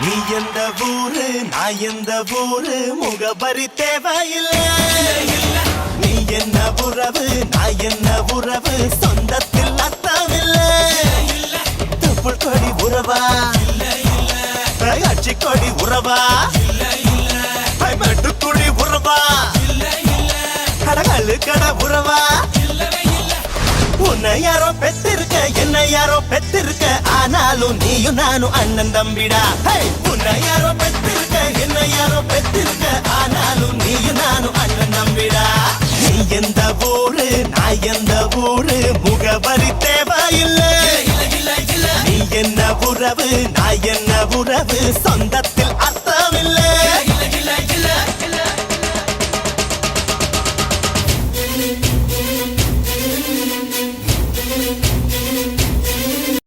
நீ எந்த ஊரு நான் எந்த ஊரு முகபரி தேவையில்லை நீ என்ன உறவு நான் என்ன உறவு சொந்தத்தில் அர்த்தமில்லை தொப்புள் கொடி உறவா அச்சி கொடி உறவா மெட்டுக்குழி உறவா கடகல்லு கட உறவா உன்னை யாரோ பெத்திருக்க என்ன யாரோ பெத்திருக்க ஆனாலும் நீயும் நானும் அண்ணன் தம்பிடா உன்னை யாரோ பெத்திருக்க என்ன யாரோ பெத்திருக்க ஆனாலும் நீயும் நானும் அண்ணன் தம்பிடா நீ எந்த ஊரு நான் எந்த ஊரு முகவரி தேவையில்லை நீ என்ன உறவு நான் என்ன உறவு சொந்தத்தில் அர்த்தமில்லை